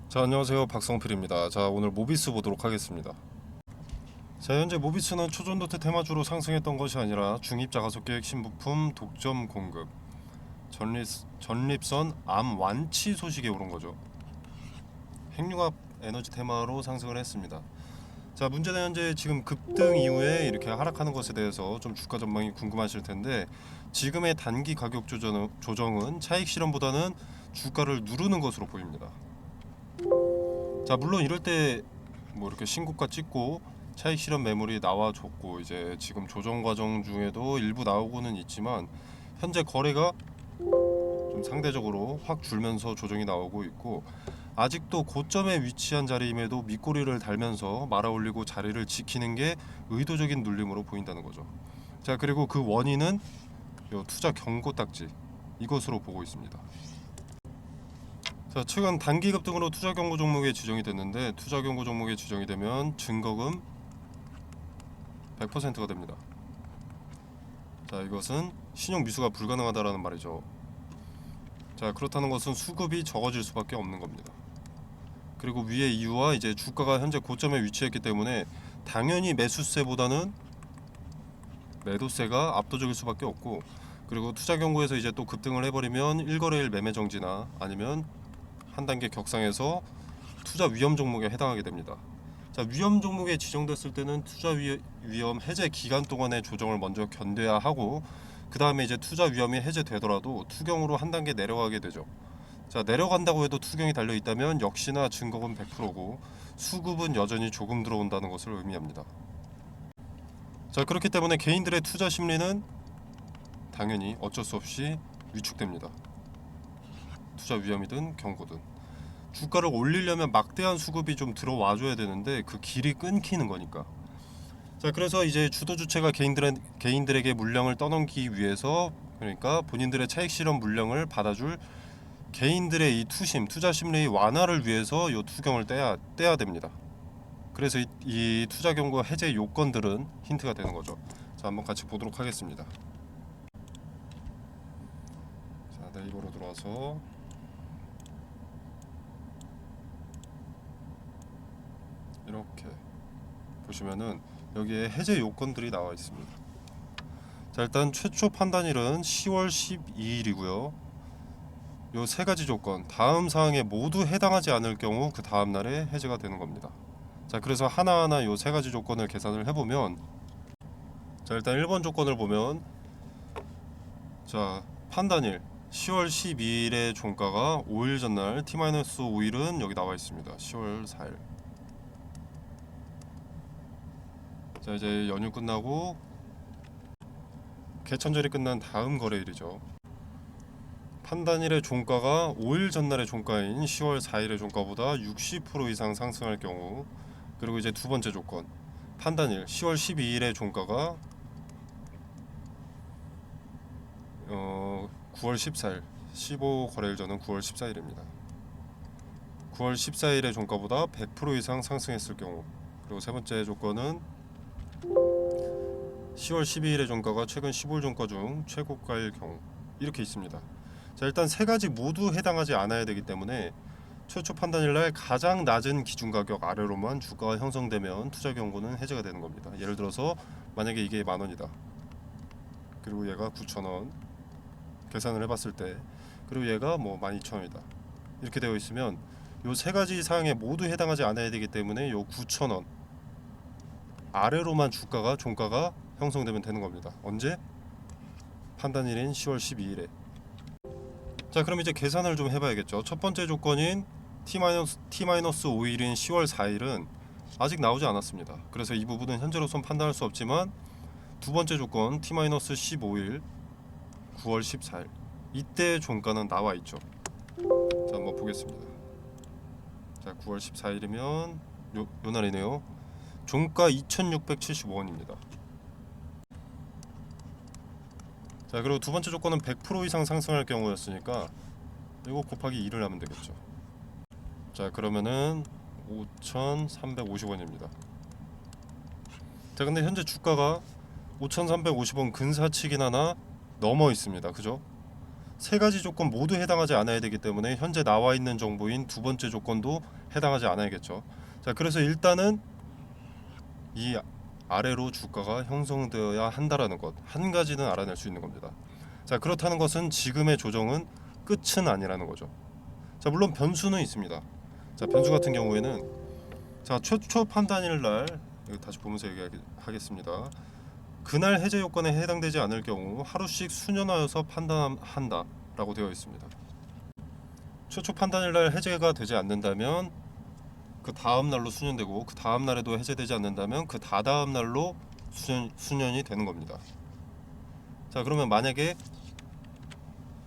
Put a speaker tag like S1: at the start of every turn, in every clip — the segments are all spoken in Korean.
S1: 자, 안녕하세요. 박성필입니다. 자, 오늘 모비스 보도록 하겠습니다. 자, 현재 모비스는 초전도태 테마주로 상승했던 것이 아니라 중입자 가속계획 신부품 독점 공급, 전립선 암 완치 소식에 오른 거죠. 핵융합 에너지 테마로 상승을 했습니다. 자, 문제는 현재 지금 급등 이후에 이렇게 하락하는 것에 대해서 좀 주가 전망이 궁금하실 텐데, 지금의 단기 가격 조정은 차익 실현보다는 주가를 누르는 것으로 보입니다. 자, 물론 이럴 때 뭐 이렇게 신고가 찍고 차익 실현 매물이 나와줬고, 이제 지금 조정 과정 중에도 일부 나오고는 있지만 현재 거래가 좀 상대적으로 확 줄면서 조정이 나오고 있고, 아직도 고점에 위치한 자리임에도 밑꼬리를 달면서 말아올리고 자리를 지키는 게 의도적인 눌림으로 보인다는 거죠. 자, 그리고 그 원인은 요 투자 경고 딱지 이것으로 보고 있습니다. 자, 최근 단기 급등으로 투자 경고 종목에 지정이 됐는데, 투자 경고 종목에 지정이 되면 증거금 100%가 됩니다. 자, 이것은 신용 미수가 불가능하다라는 말이죠. 자, 그렇다는 것은 수급이 적어질 수밖에 없는 겁니다. 그리고 위의 이유와 이제 주가가 현재 고점에 위치했기 때문에 당연히 매수세보다는 매도세가 압도적일 수밖에 없고, 그리고 투자 경고에서 이제 또 급등을 해버리면 1거래일 매매 정지나 아니면 한 단계 격상해서 투자 위험 종목에 해당하게 됩니다. 자, 위험 종목에 지정됐을 때는 투자 위험 해제 기간 동안의 조정을 먼저 견뎌야 하고, 그 다음에 이제 투자 위험이 해제되더라도 투경으로 한 단계 내려가게 되죠. 자, 내려간다고 해도 투경이 달려 있다면 역시나 증거금 100%고 수급은 여전히 조금 들어온다는 것을 의미합니다. 자, 그렇기 때문에 개인들의 투자 심리는 당연히 어쩔 수 없이 위축됩니다. 투자 위험이든 경고든 주가를 올리려면 막대한 수급이 좀 들어와줘야 되는데 그 길이 끊기는 거니까. 자, 그래서 이제 주도 주체가 개인들에게 물량을 떠넘기기 위해서, 그러니까 본인들의 차익 실현 물량을 받아줄 개인들의 이 투자 심리의 완화를 위해서 이 투경을 떼야 됩니다. 그래서 이 투자 경고 해제 요건들은 힌트가 되는 거죠. 자, 한번 같이 보도록 하겠습니다. 자, 네이버로 들어와서 이렇게 보시면은 여기에 해제 요건들이 나와 있습니다. 자, 일단 최초 판단일은 10월 12일이고요. 요 세 가지 조건, 다음 사항에 모두 해당하지 않을 경우 그 다음 날에 해제가 되는 겁니다. 자, 그래서 하나하나 요 세 가지 조건을 계산을 해보면, 자, 일단 1번 조건을 보면, 자, 판단일 10월 12일의 종가가 5일 전날 T-5일은 여기 나와 있습니다. 10월 4일. 자, 이제 연휴 끝나고 개천절이 끝난 다음 거래일이죠. 판단일의 종가가 5일 전날의 종가인 10월 4일의 종가보다 60% 이상 상승할 경우, 그리고 이제 두 번째 조건, 판단일 10월 12일의 종가가 9월 14일, 15 거래일 전은 9월 14일입니다. 9월 14일의 종가보다 100% 이상 상승했을 경우, 그리고 세 번째 조건은 10월 12일의 종가가 최근 15일 종가 중 최고가일 경우, 이렇게 있습니다. 자, 일단 세 가지 모두 해당하지 않아야 되기 때문에 최초 판단일날 가장 낮은 기준 가격 아래로만 주가가 형성되면 투자 경고는 해제가 되는 겁니다. 예를 들어서 만약에 이게 10,000원이다. 그리고 얘가 9,000원 계산을 해봤을 때, 그리고 얘가 뭐 12,000원이다. 이렇게 되어 있으면 요 세 가지 사항에 모두 해당하지 않아야 되기 때문에 요 9,000원 아래로만 종가가 형성되면 되는 겁니다. 언제? 판단일인 10월 12일에. 자, 그럼 이제 계산을 좀 해봐야겠죠. 첫 번째 조건인 T-5일인 10월 4일은 아직 나오지 않았습니다. 그래서 이 부분은 현재로선 판단할 수 없지만, 두 번째 조건 T-15일 9월 14일 이때 종가는 나와 있죠. 자, 한번 보겠습니다. 자, 9월 14일이면 요 날이네요. 종가 2,675원입니다. 자, 그리고 두 번째 조건은 100% 이상 상승할 경우였으니까 이거 곱하기 2를 하면 되겠죠. 자, 그러면은 5,350원입니다. 자, 근데 현재 주가가 5,350원 근사치긴 하나 넘어 있습니다. 그죠? 세 가지 조건 모두 해당하지 않아야 되기 때문에 현재 나와 있는 정보인 두 번째 조건도 해당하지 않아야겠죠. 자, 그래서 일단은 이 아래로 주가가 형성되어야 한다라는 것 한 가지는 알아낼 수 있는 겁니다. 자, 그렇다는 것은 지금의 조정은 끝은 아니라는 거죠. 자, 물론 변수는 있습니다. 자, 변수 같은 경우에는 자, 최초 판단일 날 이거 다시 보면서 얘기하겠습니다. 그날 해제 요건에 해당되지 않을 경우 하루씩 수년하여서 판단한다 라고 되어 있습니다. 최초 판단일 날 해제가 되지 않는다면 그 다음 날로 수년되고, 그 다음 날에도 해제되지 않는다면 그 다다음 날로 수년이 되는 겁니다. 자, 그러면 만약에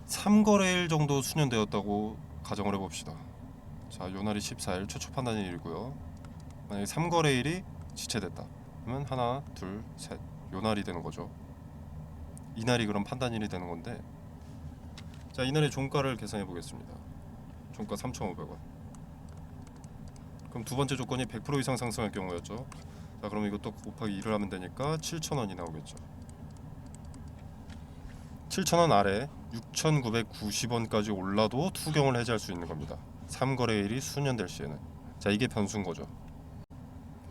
S1: 3거래일 정도 수년되었다고 가정을 해봅시다. 자, 요날이 14일 최초 판단일이고요. 만약에 3거래일이 지체됐다 그러면 하나, 둘, 셋 요날이 되는 거죠. 이날이 그럼 판단일이 되는 건데, 자, 이날의 종가를 계산해 보겠습니다. 종가 3,500원. 그럼 두 번째 조건이 100% 이상 상승할 경우였죠. 자, 그럼 이것도 곱하기 2를 하면 되니까 7,000원이 나오겠죠. 7,000원 아래 6,990원까지 올라도 투경을 해제할 수 있는 겁니다. 3거래일이 수년될 시에는. 자, 이게 변수인 거죠.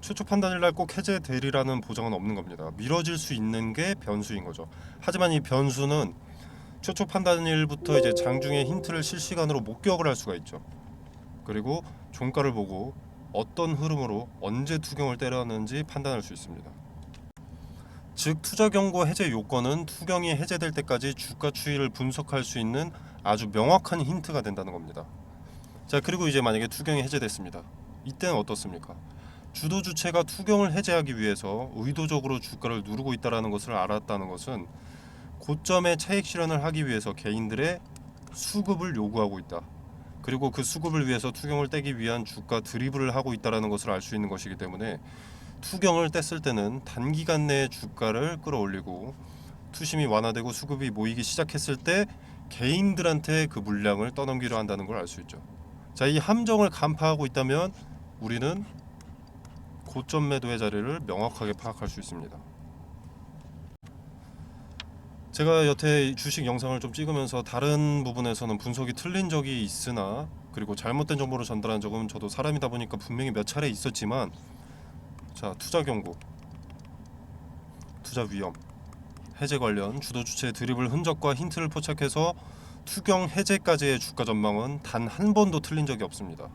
S1: 최초 판단일 날 꼭 해제되리라는 보장은 없는 겁니다. 미뤄질 수 있는 게 변수인 거죠. 하지만 이 변수는 최초 판단일부터 이제 장중에 힌트를 실시간으로 목격을 할 수가 있죠. 그리고 종가를 보고 어떤 흐름으로 언제 투경을 때렸는지 판단할 수 있습니다. 즉, 투자 경고 해제 요건은 투경이 해제될 때까지 주가 추이를 분석할 수 있는 아주 명확한 힌트가 된다는 겁니다. 자, 그리고 이제 만약에 투경이 해제됐습니다. 이때는 어떻습니까? 주도 주체가 투경을 해제하기 위해서 의도적으로 주가를 누르고 있다는 것을 알았다는 것은 고점에 차익 실현을 하기 위해서 개인들의 수급을 요구하고 있다. 그리고 그 수급을 위해서 투경을 떼기 위한 주가 드리블을 하고 있다는 것을 알 수 있는 것이기 때문에 투경을 뗐을 때는 단기간 내에 주가를 끌어올리고, 투심이 완화되고 수급이 모이기 시작했을 때 개인들한테 그 물량을 떠넘기려 한다는 걸 알 수 있죠. 자, 이 함정을 간파하고 있다면 우리는 고점 매도의 자리를 명확하게 파악할 수 있습니다. 제가 여태 주식 영상을 좀 찍으면서 다른 부분에서는 분석이 틀린 적이 있으나, 그리고 잘못된 정보를 전달한 적은 저도 사람이다 보니까 분명히 몇 차례 있었지만, 자, 투자 경고, 투자 위험, 해제 관련 주도 주체의 드리블 흔적과 힌트를 포착해서 투경 해제까지의 주가 전망은 단 한 번도 틀린 적이 없습니다.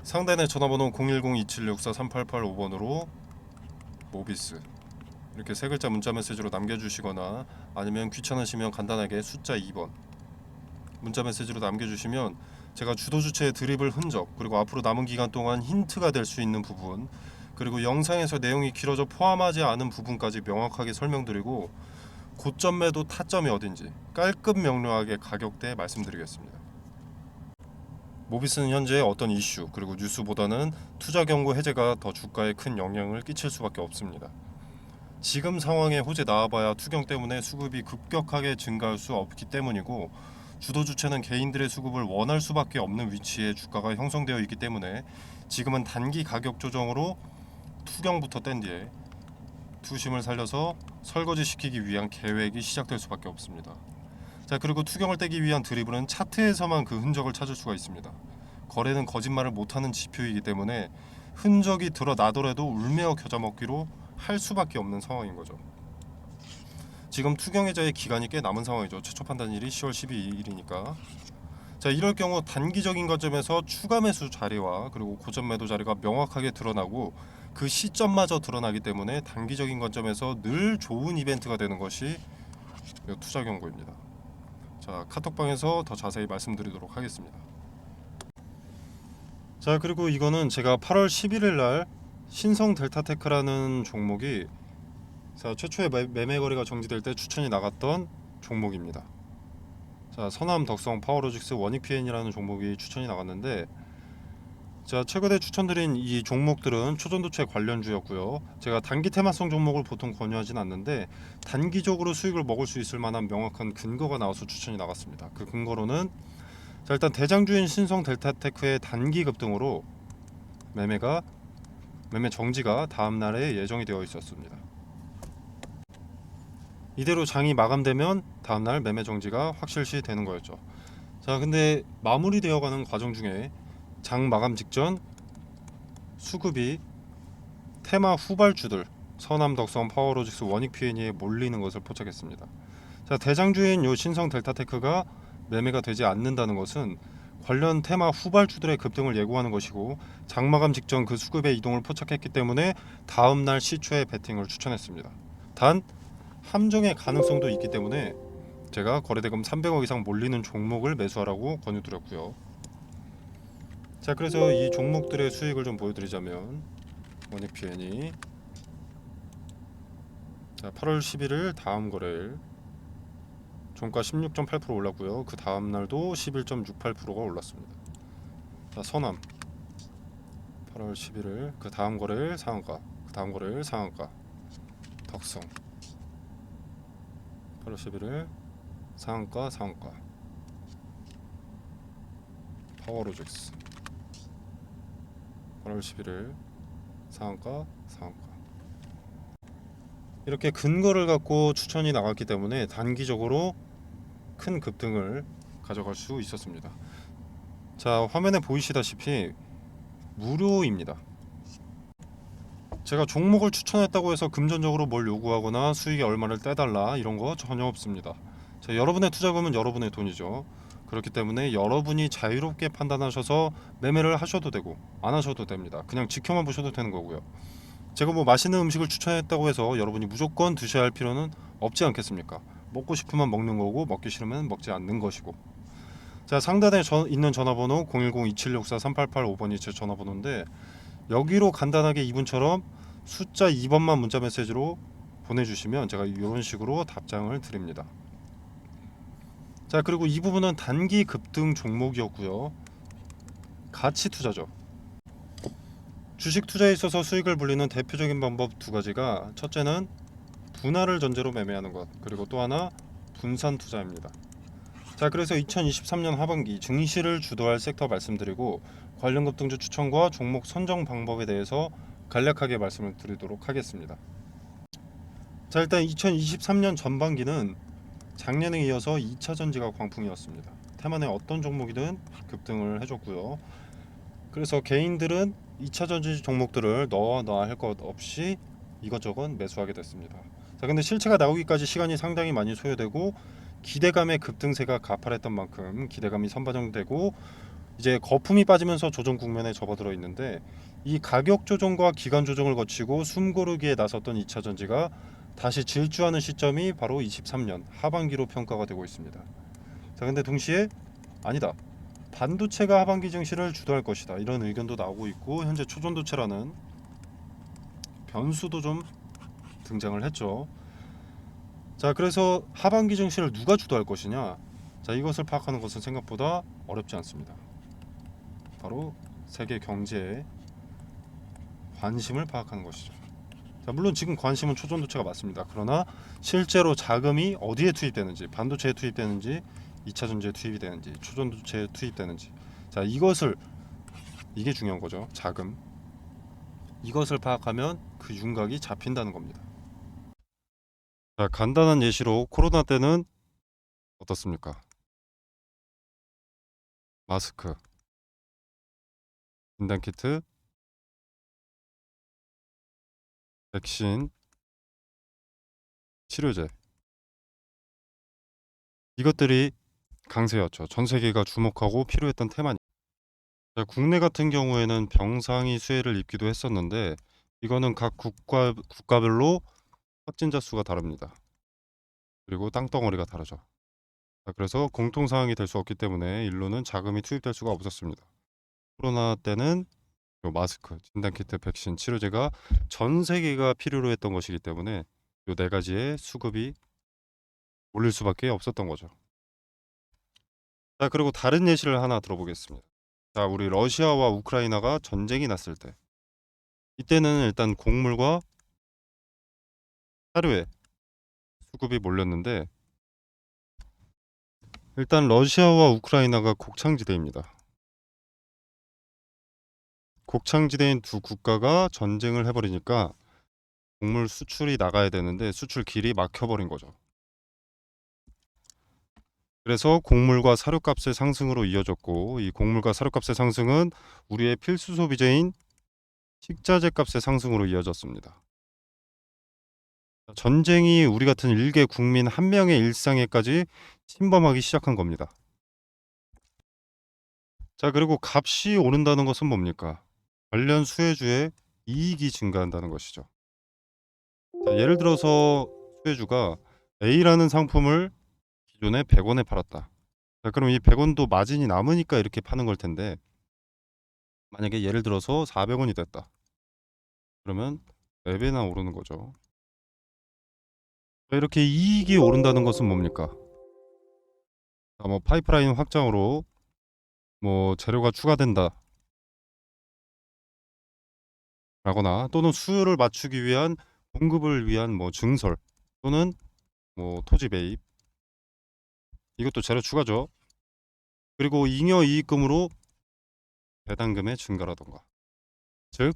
S1: 상단의 전화번호 010-2764-3885번으로 모비스 이렇게 세 글자 문자 메시지로 남겨주시거나, 아니면 귀찮으시면 간단하게 숫자 2번 문자 메시지로 남겨주시면 제가 주도 주체의 드리블 흔적, 그리고 앞으로 남은 기간 동안 힌트가 될 수 있는 부분, 그리고 영상에서 내용이 길어져 포함하지 않은 부분까지 명확하게 설명드리고, 고점 매도 타점이 어딘지 깔끔 명료하게 가격대 말씀드리겠습니다. 모비스는 현재 어떤 이슈 그리고 뉴스보다는 투자 경고 해제가 더 주가에 큰 영향을 끼칠 수밖에 없습니다. 지금 상황에 호재 나와봐야 투경 때문에 수급이 급격하게 증가할 수 없기 때문이고, 주도 주체는 개인들의 수급을 원할 수밖에 없는 위치에 주가가 형성되어 있기 때문에 지금은 단기 가격 조정으로 투경부터 뗀 뒤에 투심을 살려서 설거지 시키기 위한 계획이 시작될 수밖에 없습니다. 자, 그리고 투경을 떼기 위한 드리블은 차트에서만 그 흔적을 찾을 수가 있습니다. 거래는 거짓말을 못하는 지표이기 때문에 흔적이 드러나더라도 울며 겨자 먹기로 할 수밖에 없는 상황인 거죠. 지금 투경 해제의 기간이 꽤 남은 상황이죠. 최초 판단일이 10월 12일이니까. 자, 이럴 경우 단기적인 관점에서 추가 매수 자리와 그리고 고점 매도 자리가 명확하게 드러나고 그 시점마저 드러나기 때문에 단기적인 관점에서 늘 좋은 이벤트가 되는 것이 투자 경고입니다. 자, 카톡방에서 더 자세히 말씀드리도록 하겠습니다. 자, 그리고 이거는 제가 8월 11일 날 신성 델타테크라는 종목이, 자, 최초의 매매 거래가 정지될 때 추천이 나갔던 종목입니다. 자, 서남 덕성 파워로직스 원익PN이라는 종목이 추천이 나갔는데, 자, 최근에 추천드린 이 종목들은 초전도체 관련주였고요. 제가 단기 테마성 종목을 보통 권유하진 않는데 단기적으로 수익을 먹을 수 있을 만한 명확한 근거가 나와서 추천이 나갔습니다. 그 근거로는, 자, 일단 대장주인 신성 델타테크의 단기 급등으로 매매 정지가 다음 날에 예정이 되어 있었습니다. 이대로 장이 마감되면 다음날 매매 정지가 확실시 되는 거였죠. 자, 근데 마무리되어가는 과정 중에 장 마감 직전 수급이 테마 후발주들 서남 덕성 파워로직스 원익 P&E에 몰리는 것을 포착했습니다. 자, 대장주인 요 신성 델타테크가 매매가 되지 않는다는 것은 관련 테마 후발주들의 급등을 예고하는 것이고 장마감 직전 그 수급의 이동을 포착했기 때문에 다음날 시초에 베팅을 추천했습니다. 단 함정의 가능성도 있기 때문에 제가 거래대금 300억 이상 몰리는 종목을 매수하라고 권유드렸고요. 자, 그래서 이 종목들의 수익을 좀 보여드리자면 원익 P&E 자, 8월 11일 다음 거래일 종가 16.8% 올랐고요. 그 다음 날도 11.68%가 올랐습니다. 자, 선암 8월 11일 그 다음 거래일 상한가, 그 다음 거래일 상한가. 덕성 8월 11일 상한가, 상한가. 파워로직스 8월 11일 상한가, 상한가. 이렇게 근거를 갖고 추천이 나갔기 때문에 단기적으로 큰 급등을 가져갈 수 있었습니다. 자, 화면에 보이시다시피 무료입니다. 제가 종목을 추천했다고 해서 금전적으로 뭘 요구하거나 수익의 얼마를 떼달라 이런 거 전혀 없습니다. 자, 여러분의 투자금은 여러분의 돈이죠. 그렇기 때문에 여러분이 자유롭게 판단하셔서 매매를 하셔도 되고 안 하셔도 됩니다. 그냥 지켜만 보셔도 되는 거고요. 제가 뭐 맛있는 음식을 추천했다고 해서 여러분이 무조건 드셔야 할 필요는 없지 않겠습니까? 먹고 싶으면 먹는 거고 먹기 싫으면 먹지 않는 것이고. 자, 상단에 있는 전화번호 010-2764-3885번이 제 전화번호인데 여기로 간단하게 이분처럼 숫자 2번만 문자 메시지로 보내주시면 제가 이런 식으로 답장을 드립니다. 자, 그리고 이 부분은 단기 급등 종목이었고요. 가치 투자죠. 주식 투자에 있어서 수익을 불리는 대표적인 방법 두 가지가 첫째는 분할을 전제로 매매하는 것, 그리고 또 하나 분산 투자입니다. 자, 그래서 2023년 하반기 증시를 주도할 섹터 말씀드리고 관련 급등주 추천과 종목 선정 방법에 대해서 간략하게 말씀을 드리도록 하겠습니다. 자, 일단 2023년 전반기는 작년에 이어서 2차 전지가 광풍이었습니다. 테만의 어떤 종목이든 급등을 해줬고요. 그래서 개인들은 2차 전지 종목들을 넣어놔야 할 것 없이 이것저것 매수하게 됐습니다. 자, 근데 실체가 나오기까지 시간이 상당히 많이 소요되고 기대감의 급등세가 가팔했던 만큼 기대감이 선반영되고 이제 거품이 빠지면서 조정 국면에 접어들어 있는데 이 가격 조정과 기간 조정을 거치고 숨고르기에 나섰던 2차 전지가 다시 질주하는 시점이 바로 23년 하반기로 평가가 되고 있습니다. 자, 근데 동시에 아니다. 반도체가 하반기 증시를 주도할 것이다. 이런 의견도 나오고 있고 현재 초전도체라는 변수도 좀 등장을 했죠. 자, 그래서 하반기 증시를 누가 주도할 것이냐? 자, 이것을 파악하는 것은 생각보다 어렵지 않습니다. 바로 세계 경제의 관심을 파악하는 것이죠. 자, 물론 지금 관심은 초전도체가 맞습니다. 그러나 실제로 자금이 어디에 투입되는지, 반도체에 투입되는지, 2차 전지에 투입이 되는지, 초전도체에 투입되는지, 자, 이게 중요한 거죠. 자금. 이것을 파악하면 그 윤곽이 잡힌다는 겁니다. 자, 간단한 예시로 코로나 때는 어떻습니까? 마스크, 진단키트, 백신, 치료제. 이것들이 강세였죠. 전 세계가 주목하고 필요했던 테마니. 자, 국내 같은 경우에는 병상이 수혜를 입기도 했었는데 이거는 각 국가별로 확진자 수가 다릅니다. 그리고 땅덩어리가 다르죠. 자, 그래서 공통 사항이 될 수 없기 때문에 일로는 자금이 투입될 수가 없었습니다. 코로나 때는 요 마스크, 진단키트, 백신, 치료제가 전 세계가 필요로 했던 것이기 때문에 요 네 가지의 수급이 몰릴 수밖에 없었던 거죠. 자, 그리고 다른 예시를 하나 들어보겠습니다. 자, 우리 러시아와 우크라이나가 전쟁이 났을 때 이때는 일단 곡물과 사료에 수급이 몰렸는데 일단 러시아와 우크라이나가 곡창지대입니다. 곡창지대인 두 국가가 전쟁을 해버리니까 곡물 수출이 나가야 되는데 수출 길이 막혀버린 거죠.
S2: 그래서 곡물과 사료값의 상승으로 이어졌고, 이 곡물과 사료값의 상승은 우리의 필수 소비재인 식자재 값의 상승으로 이어졌습니다. 전쟁이 우리 같은 일개 국민 한 명의 일상에까지 침범하기 시작한 겁니다. 자, 그리고 값이 오른다는 것은 뭡니까? 관련 수혜주의 이익이 증가한다는 것이죠. 자, 예를 들어서 수혜주가 A라는 상품을 기존에 100원에 팔았다. 자, 그럼 이 100원도 마진이 남으니까 이렇게 파는 걸 텐데, 만약에 예를 들어서 400원이 됐다. 그러면 4배나 오르는 거죠. 자, 이렇게 이익이 오른다는 것은 뭡니까? 자, 뭐 파이프라인 확장으로 뭐 재료가 추가된다 라거나, 또는 수요를 맞추기 위한 공급을 위한 뭐 증설, 또는 뭐 토지 매입, 이것도 재료 추가죠. 그리고 잉여 이익금으로 배당금의 증가라던가, 즉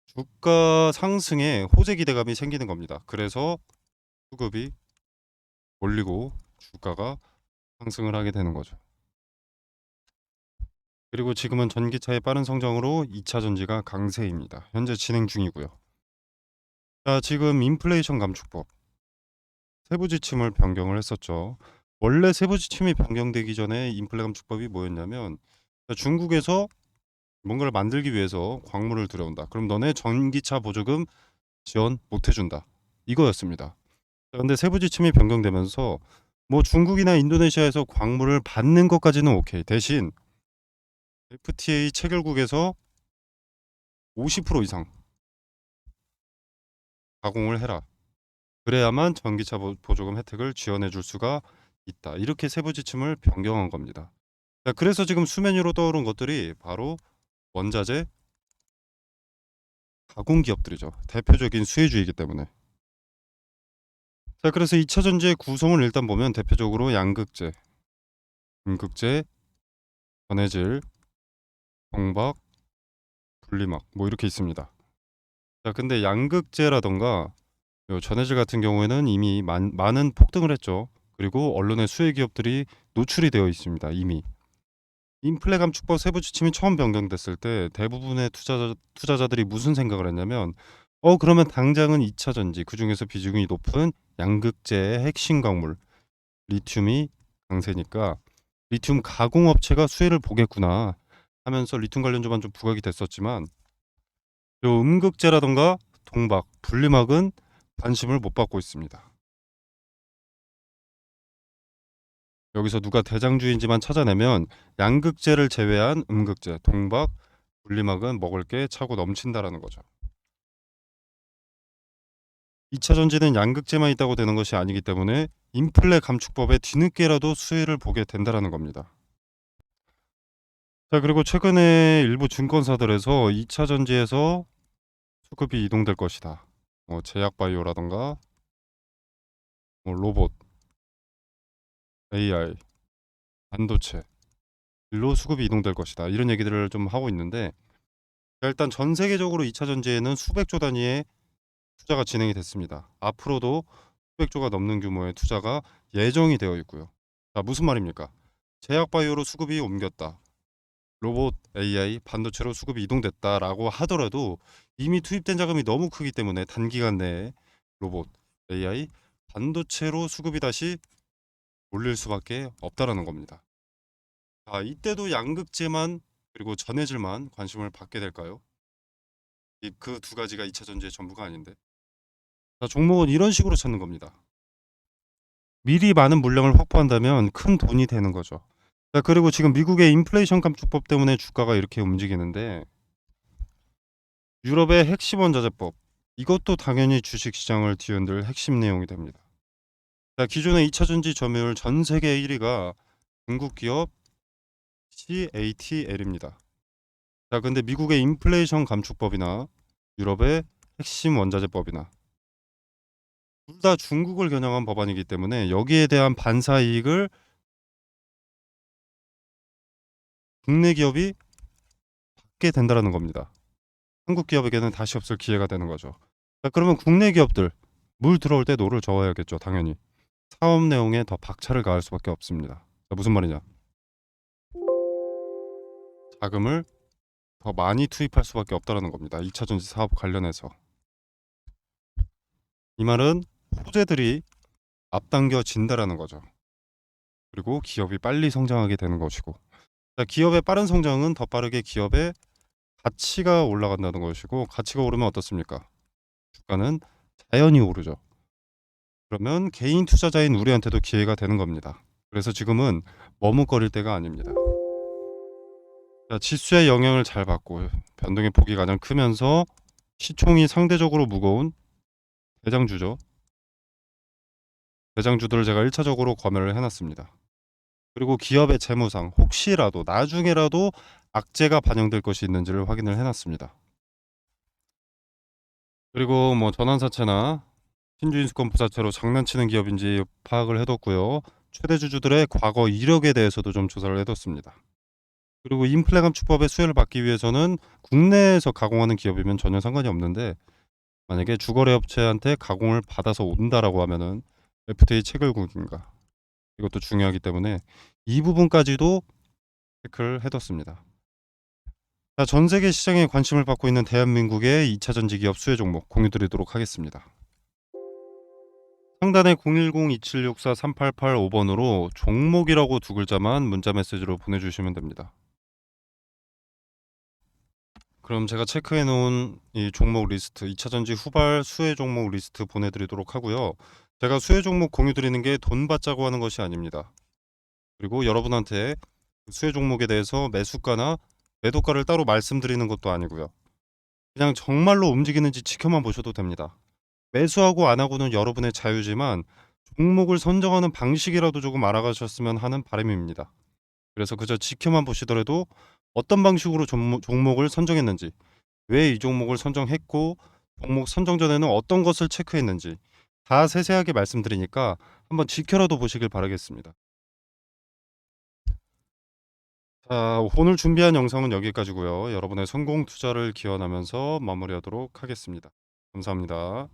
S2: 주가 상승에 호재 기대감이 생기는 겁니다. 그래서 수급이 올리고 주가가 상승을 하게 되는 거죠. 그리고 지금은 전기차의 빠른 성장으로 2차 전지가 강세입니다. 현재 진행 중이고요. 자, 지금 인플레이션 감축법 세부 지침을 변경을 했었죠. 원래 세부 지침이 변경되기 전에 인플레 감축법이 뭐였냐면, 중국에서 뭔가를 만들기 위해서 광물을 들여온다. 그럼 너네 전기차 보조금 지원 못 해준다. 이거였습니다. 근데 세부 지침이 변경되면서 뭐 중국이나 인도네시아에서 광물을 받는 것까지는 오케이. 대신 FTA 체결국에서 50% 이상 가공을 해라. 그래야만 전기차 보조금 혜택을 지원해 줄 수가 있다. 이렇게 세부 지침을 변경한 겁니다. 자, 그래서 지금 수면 위로 떠오른 것들이 바로 원자재 가공 기업들이죠. 대표적인 수혜주이기 때문에. 자, 그래서 2차 전지의 구성을 일단 보면 대표적으로 양극재, 음극재, 전해질, 정박, 분리막 뭐 이렇게 있습니다. 자, 근데 양극재라던가 요 전해질 같은 경우에는 이미 많은 폭등을 했죠. 그리고 언론의 수혜 기업들이 노출이 되어 있습니다. 이미. 인플레 감축법 세부 지침이 처음 변경됐을 때 대부분의 투자자들이 무슨 생각을 했냐면, 그러면 당장은 2차 전지, 그중에서 비중이 높은 양극재의 핵심 광물 리튬이 강세니까 리튬 가공업체가 수혜를 보겠구나 하면서 리튬 관련주만 좀 부각이 됐었지만, 요 음극재라던가 동박, 분리막은 관심을 못 받고 있습니다. 여기서 누가 대장주인지만 찾아내면 양극재를 제외한 음극재, 동박, 분리막은 먹을 게 차고 넘친다라는 거죠. 2차 전지는 양극재만 있다고 되는 것이 아니기 때문에 인플레 감축법에 뒤늦게라도 수혜를 보게 된다라는 겁니다. 자, 그리고 최근에 일부 증권사들에서 2차 전지에서 수급이 이동될 것이다. 제약바이오라던가 로봇, AI, 반도체 일로 수급이 이동될 것이다. 이런 얘기들을 좀 하고 있는데, 일단 전 세계적으로 2차 전지에는 수백조 단위의 투자가 진행이 됐습니다. 앞으로도 수백조가 넘는 규모의 투자가 예정이 되어 있고요. 자, 무슨 말입니까? 제약바이오로 수급이 옮겼다. 로봇, AI, 반도체로 수급이 이동됐다라고 하더라도 이미 투입된 자금이 너무 크기 때문에 단기간 내에 로봇, AI, 반도체로 수급이 다시 몰릴 수밖에 없다라는 겁니다. 자, 이때도 양극재만 그리고 전해질만 관심을 받게 될까요? 그 두 가지가 2차 전지의 전부가 아닌데. 자, 종목은 이런 식으로 찾는 겁니다. 미리 많은 물량을 확보한다면 큰 돈이 되는 거죠. 자, 그리고 지금 미국의 인플레이션 감축법 때문에 주가가 이렇게 움직이는데, 유럽의 핵심 원자재법, 이것도 당연히 주식시장을 뒤흔들 핵심 내용이 됩니다. 자, 기존의 2차 전지 점유율 전 세계 1위가 중국 기업 CATL입니다. 자, 근데 미국의 인플레이션 감축법이나 유럽의 핵심 원자재법이나 둘 다 중국을 겨냥한 법안이기 때문에 여기에 대한 반사 이익을 국내 기업이 받게 된다는 겁니다. 한국 기업에게는 다시 없을 기회가 되는 거죠. 자, 그러면 국내 기업들 물 들어올 때 노를 저어야겠죠. 당연히 사업 내용에 더 박차를 가할 수밖에 없습니다. 자, 무슨 말이냐? 자금을 더 많이 투입할 수밖에 없다라는 겁니다. 2차 전지 사업 관련해서. 이 말은 호재들이 앞당겨진다라는 거죠. 그리고 기업이 빨리 성장하게 되는 것이고, 자, 기업의 빠른 성장은 더 빠르게 기업의 가치가 올라간다는 것이고, 가치가 오르면 어떻습니까? 주가는 자연히 오르죠. 그러면 개인 투자자인 우리한테도 기회가 되는 겁니다. 그래서 지금은 머뭇거릴 때가 아닙니다. 자, 지수의 영향을 잘 받고 변동의 폭이 가장 크면서 시총이 상대적으로 무거운 대장주죠. 대장주들을 제가 1차적으로 검열을 해놨습니다. 그리고 기업의 재무상 혹시라도 나중에라도 악재가 반영될 것이 있는지를 확인을 해놨습니다. 그리고 뭐 전환사채나 신주인수권 부사채로 장난치는 기업인지 파악을 해뒀고요. 최대 주주들의 과거 이력에 대해서도 좀 조사를 해뒀습니다. 그리고 인플레 감축법의 수혜를 받기 위해서는 국내에서 가공하는 기업이면 전혀 상관이 없는데, 만약에 주거래 업체한테 가공을 받아서 온다라고 하면은 FTA 체결국인가, 이것도 중요하기 때문에 이 부분까지도 체크를 해뒀습니다. 자, 전 세계 시장에 관심을 받고 있는 대한민국의 2차 전지 기업 수혜 종목 공유드리도록 하겠습니다. 상단에 010-2764-3885번으로 종목이라고 두 글자만 문자 메시지로 보내주시면 됩니다. 그럼 제가 체크해 놓은 이 종목 리스트, 2차 전지 후발 수혜 종목 리스트 보내드리도록 하고요. 제가 수혜 종목 공유드리는 게 돈 받자고 하는 것이 아닙니다. 그리고 여러분한테 수혜 종목에 대해서 매수가나 매도가를 따로 말씀드리는 것도 아니고요. 그냥 정말로 움직이는지 지켜만 보셔도 됩니다. 매수하고 안 하고는 여러분의 자유지만 종목을 선정하는 방식이라도 조금 알아가셨으면 하는 바람입니다. 그래서 그저 지켜만 보시더라도 어떤 방식으로 종목을 선정했는지, 왜 이 종목을 선정했고, 종목 선정 전에는 어떤 것을 체크했는지 다 세세하게 말씀드리니까 한번 지켜라도 보시길 바라겠습니다. 자, 오늘 준비한 영상은 여기까지고요. 여러분의 성공 투자를 기원하면서 마무리하도록 하겠습니다. 감사합니다.